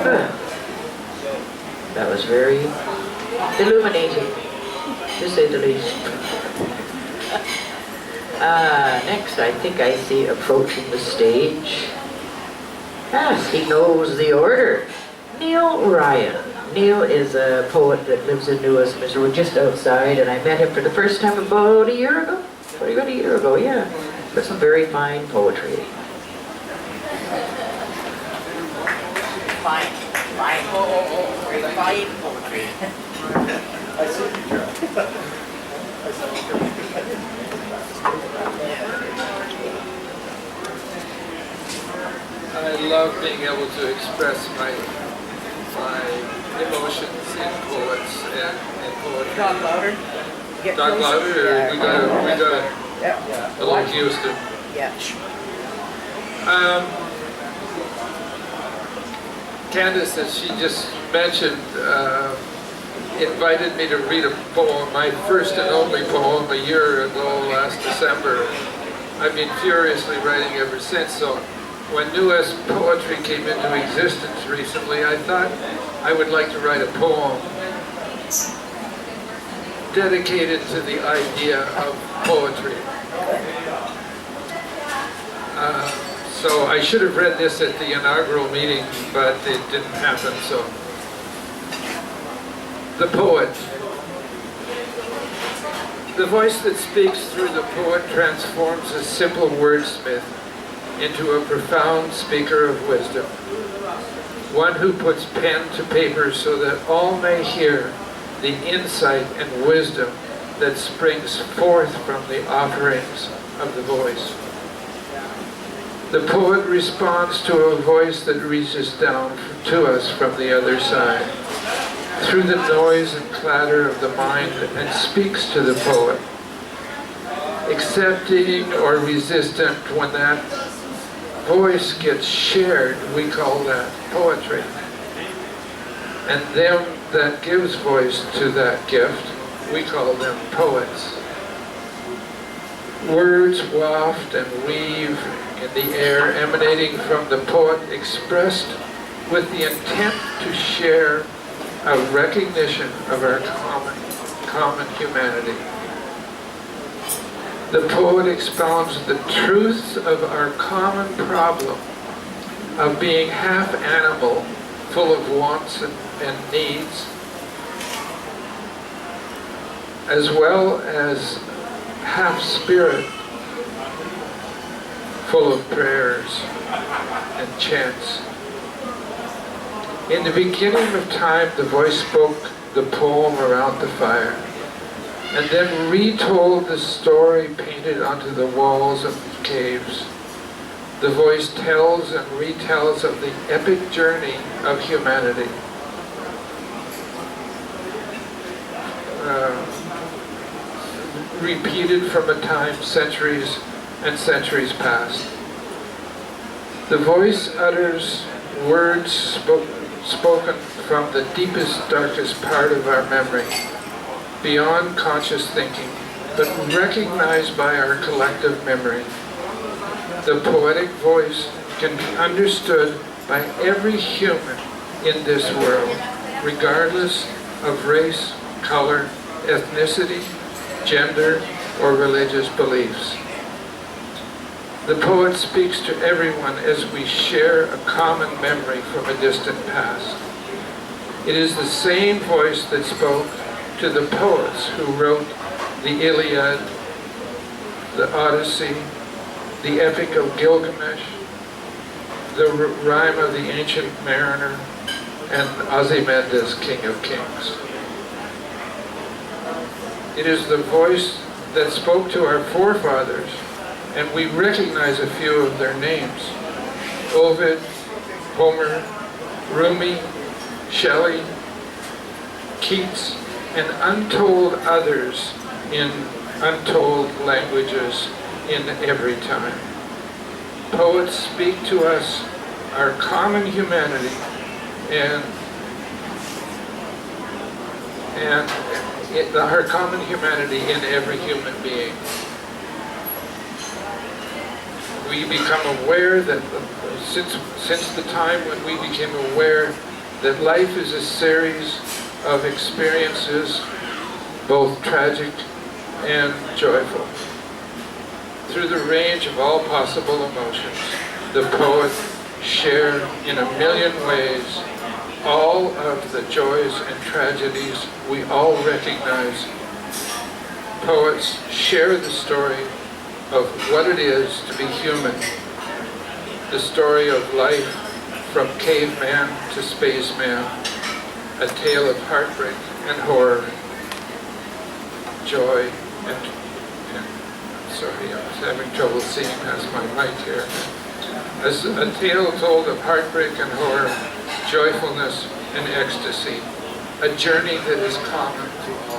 That was very illuminating, to say the least. Next, I think I see approaching the stage. Yes, he knows the order. Neall Ryon. Neall is a poet that lives in New Westminster. We're just outside, and I met him for the first time about a year ago. About a year ago, yeah. But some very fine poetry. Fine poetry. I see you, I love being able to express my emotions in poets and in poetry. Talk louder. Get Talk closer. louder, or Yeah, we got yeah. a little Houston. Yeah. Candace, as she just mentioned, invited me to read a poem, my first and only poem, a year ago last December. I've been furiously writing ever since, so when New West poetry came into existence recently, I thought I would like to write a poem dedicated to the idea of poetry. So I should have read this at the inaugural meeting, but it didn't happen, so. The poet. The voice that speaks through the poet transforms a simple wordsmith into a profound speaker of wisdom. One who puts pen to paper so that all may hear the insight and wisdom that springs forth from the offerings of the voice. The poet responds to a voice that reaches down to us from the other side, through the noise and clatter of the mind, and speaks to the poet, accepting or resistant. When that voice gets shared, we call that poetry. And them that gives voice to that gift, we call them poets. Words waft and weave in the air, emanating from the poet, expressed with the intent to share a recognition of our common humanity. The poet expounds the truth of our common problem of being half animal, full of wants and needs, as well as half spirit, full of prayers and chants. In the beginning of time, the voice spoke the poem around the fire, and then retold the story painted onto the walls of the caves. The voice tells and retells of the epic journey of humanity. Repeated from a time centuries and centuries past. The voice utters words spoken from the deepest, darkest part of our memory, beyond conscious thinking, but recognized by our collective memory. The poetic voice can be understood by every human in this world, regardless of race, color, ethnicity, gender, or religious beliefs. The poet speaks to everyone as we share a common memory from a distant past. It is the same voice that spoke to the poets who wrote the Iliad, the Odyssey, the Epic of Gilgamesh, the Rhyme of the Ancient Mariner, and Ozymandias, King of Kings. It is the voice that spoke to our forefathers, and we recognize a few of their names: Ovid, Homer, Rumi, Shelley, Keats, and untold others in untold languages in every time. Poets speak to us our common humanity and our common humanity in every human being. We become aware that since the time when we became aware that life is a series of experiences, both tragic and joyful. Through the range of all possible emotions, the poet shared in a million ways all of the joys and tragedies we all recognize. Poets share the story of what it is to be human, the story of life from caveman to spaceman, a tale of heartbreak and horror, joy and sorry, I was having trouble seeing past my mic here. As a tale told of heartbreak and horror, joyfulness and ecstasy, a journey that is common to